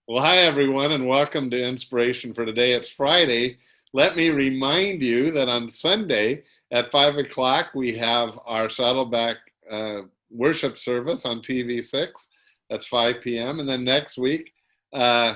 Well, hi, everyone, and welcome to Inspiration for Today. It's Friday. Let me remind you that on Sunday at 5 o'clock, we have our Saddleback worship service on TV6. That's 5 p.m. And then next week, uh,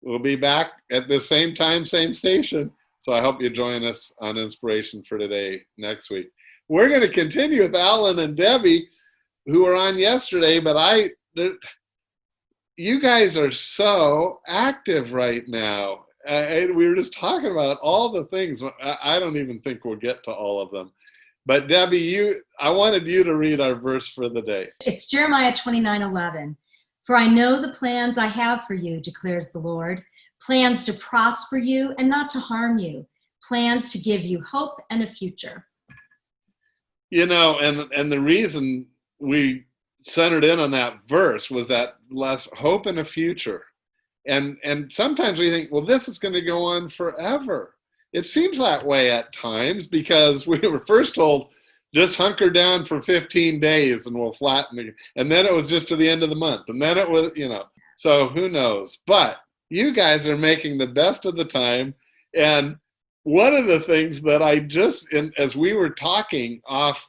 we'll be back at the same time, same station. So I hope you join us on Inspiration for Today next week. We're going to continue with Alan and Debbie, who were on yesterday, but you guys are so active right now. And we were just talking about all the things. I don't even think we'll get to all of them. But Debbie, I wanted you to read our verse for the day. It's Jeremiah 29:11. For I know the plans I have for you, declares the Lord, plans to prosper you and not to harm you, plans to give you hope and a future. You know, and the reason we centered in on that verse was that last hope and a future. And sometimes we think, well, this is going to go on forever. It seems that way at times because we were first told, just hunker down for 15 days and we'll flatten it. And then it was just to the end of the month. And then it was, so who knows? But you guys are making the best of the time. And one of the things that as we were talking off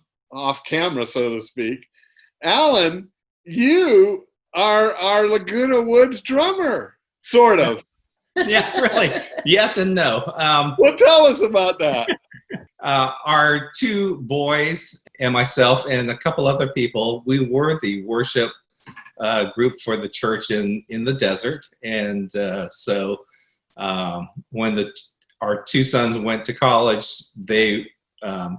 camera, so to speak, Alan, you are our Laguna Woods drummer, sort of. Yeah, really. Yes and no. Well, tell us about that. Our two boys and myself and a couple other people, we were the worship group for the church in the desert. And so when our two sons went to college, they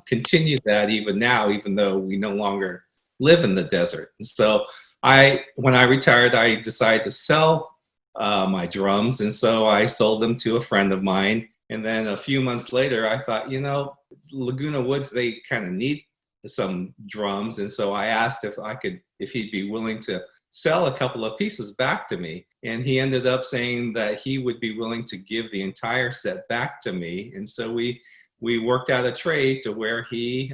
continued that even now, even though we no longer live in the desert. And so when I retired, I decided to sell my drums. And so I sold them to a friend of mine. And then a few months later, I thought, Laguna Woods, they kind of need some drums. And so I asked if he'd be willing to sell a couple of pieces back to me. And he ended up saying that he would be willing to give the entire set back to me. And so we worked out a trade to where he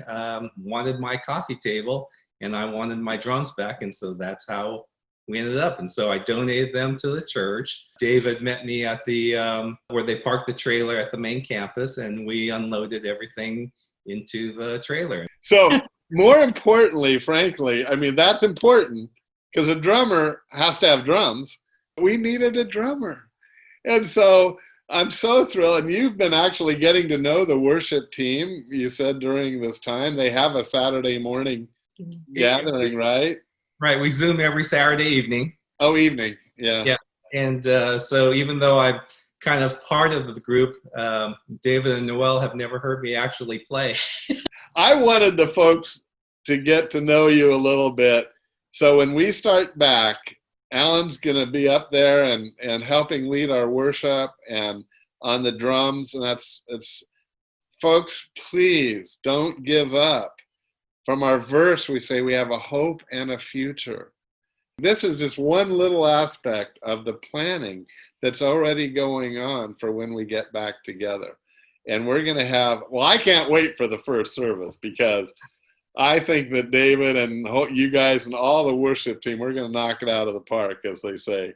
wanted my coffee table and I wanted my drums back. And so that's how we ended up. And so I donated them to the church. David met me at where they parked the trailer at the main campus, and we unloaded everything into the trailer. So more importantly, frankly, that's important because a drummer has to have drums. We needed a drummer. And so I'm so thrilled. And you've been actually getting to know the worship team, you said, during this time. They have a Saturday morning gathering, right? Right. We Zoom every Saturday evening. Oh, evening. Yeah. Yeah. And so even though I'm kind of part of the group, David and Noel have never heard me actually play. I wanted the folks to get to know you a little bit. So when we start back, Alan's going to be up there and helping lead our worship and on the drums. And folks, please don't give up. From our verse, we say we have a hope and a future. This is just one little aspect of the planning that's already going on for when we get back together. And we're going to I can't wait for the first service because I think that David and you guys and all the worship team, we're going to knock it out of the park, as they say.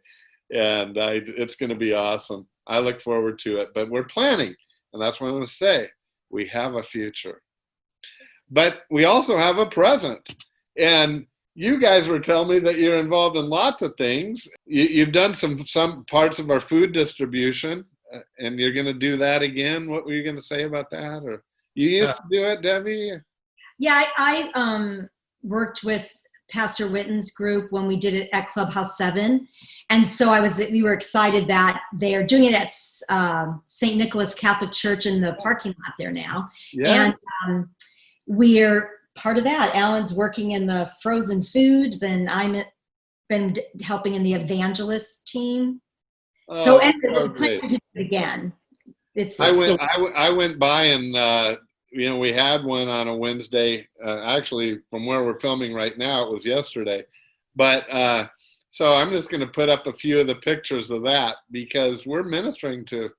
And it's going to be awesome. I look forward to it. But we're planning, and that's what I'm going to say. We have a future. But we also have a present. And you guys were telling me that you're involved in lots of things. You've done some parts of our food distribution, and you're going to do that again. What were you going to say about that? Or you used to do it, Debbie? Yeah, I worked with Pastor Witten's group when we did it at Clubhouse 7. And so we were excited that they are doing it at St. Nicholas Catholic Church in the parking lot there now. Yeah. And we're part of that. Alan's working in the frozen foods, and I've been helping in the evangelist team. So we're planning to do it again. I went by and we had one on a Wednesday. Actually, from where we're filming right now, it was yesterday. But so I'm just going to put up a few of the pictures of that because we're ministering to.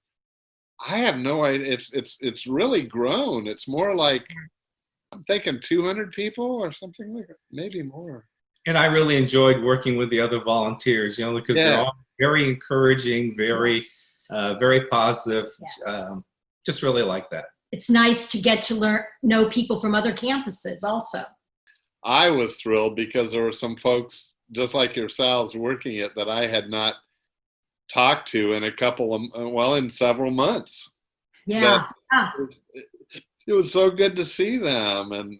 I have no idea. It's really grown. It's more like I'm thinking 200 people or something like that, maybe more. And I really enjoyed working with the other volunteers, because they're all very encouraging, very, very positive. Yes. Just really like that. It's nice to get to know people from other campuses also. I was thrilled because there were some folks just like yourselves working it that I had not talked to in in several months. Yeah. It was so good to see them, and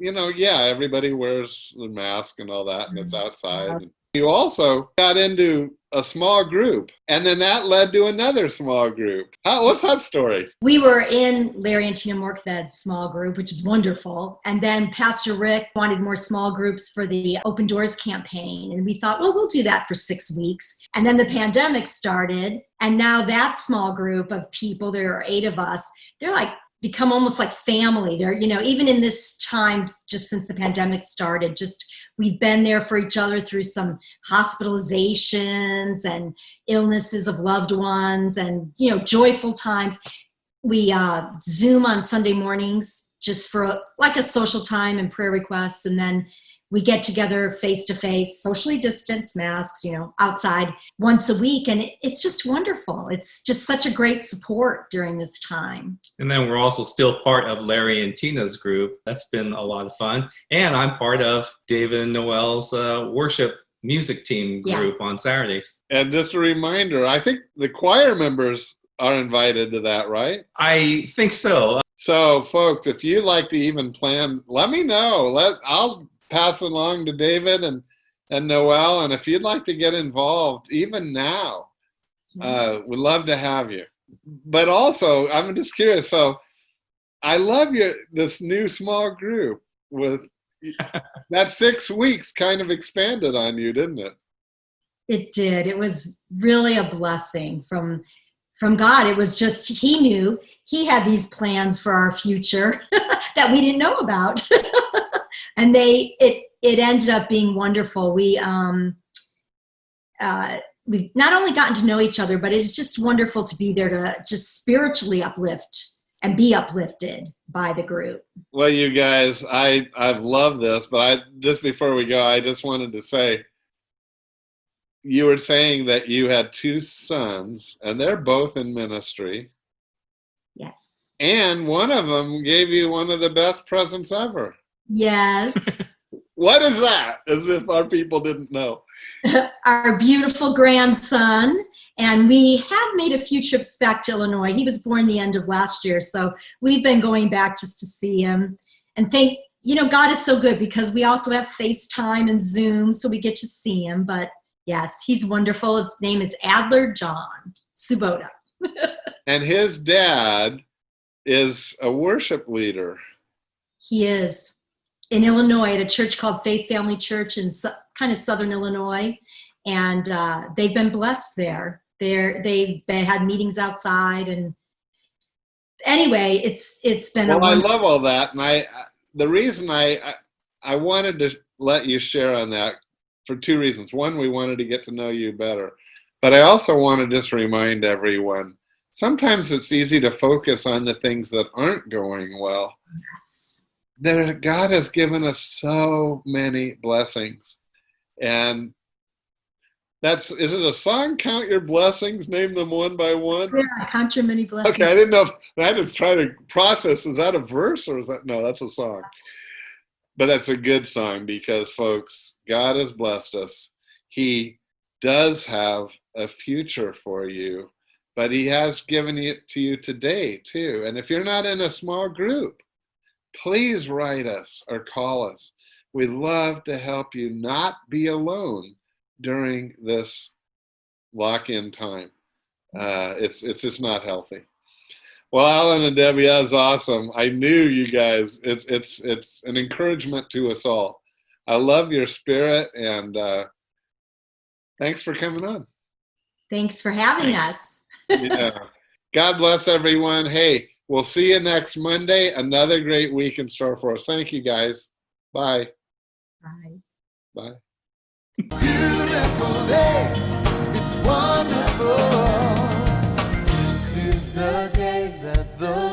everybody wears the mask and all that, and it's outside. Yeah. You also got into a small group, and then that led to another small group. What's that story? We were in Larry and Tina Morkved's small group, which is wonderful. And then Pastor Rick wanted more small groups for the Open Doors campaign. And we thought, well, we'll do that for 6 weeks. And then the pandemic started. And now that small group of people, there are 8 of us, they're become almost like family. They're, even in this time, just since the pandemic started, we've been there for each other through some hospitalizations and illnesses of loved ones and, joyful times. We Zoom on Sunday mornings just for a social time and prayer requests. And then we get together face-to-face, socially distanced, masks, outside once a week. And it's just wonderful. It's just such a great support during this time. And then we're also still part of Larry and Tina's group. That's been a lot of fun. And I'm part of David and Noel's worship music team group on Saturdays. And just a reminder, I think the choir members are invited to that, right? I think so. So, folks, if you'd like to even plan, let me know. I'll pass it along to David and Noel. And if you'd like to get involved, even now, we'd love to have you. But also, I'm just curious. So I love this new small group with that 6 weeks kind of expanded on you, didn't it? It did. It was really a blessing from God. It was just, he knew he had these plans for our future that we didn't know about. And it ended up being wonderful. We've not only gotten to know each other, but it's just wonderful to be there to just spiritually uplift and be uplifted by the group. Well, you guys, I've loved this, but just before we go, I just wanted to say, you were saying that you had 2 sons, and they're both in ministry. Yes. And one of them gave you one of the best presents ever. Yes. What is that? As if our people didn't know. Our beautiful grandson. And we have made a few trips back to Illinois. He was born the end of last year. So we've been going back just to see him. And God is so good because we also have FaceTime and Zoom. So we get to see him. But yes, he's wonderful. His name is Adler John Tsubota. And his dad is a worship leader. He is. In Illinois at a church called Faith Family Church in kind of southern Illinois. And they've been blessed there. They've had meetings outside. And anyway, it's been I love all that. And the reason I wanted to let you share on that for 2 reasons. One, we wanted to get to know you better. But I also want to just remind everyone, sometimes it's easy to focus on the things that aren't going well. Yes. God has given us so many blessings. And is it a song? Count your blessings, name them one by one? Yeah, count your many blessings. Okay, I didn't know if I had to try to process, is that a verse or is that, no, that's a song. But that's a good song because, folks, God has blessed us. He does have a future for you, but he has given it to you today too. And if you're not in a small group, please write us or call us. We'd love to help you not be alone during this lock-in time. It's just not healthy. Well, Alan and Debbie, that was awesome. I knew you guys. It's an encouragement to us all. I love your spirit, and thanks for coming on. Thanks for having us. Yeah. God bless everyone. Hey, we'll see you next Monday. Another great week in store for us. Thank you, guys. Bye. Bye. Bye. Beautiful day. It's wonderful. This is the day that the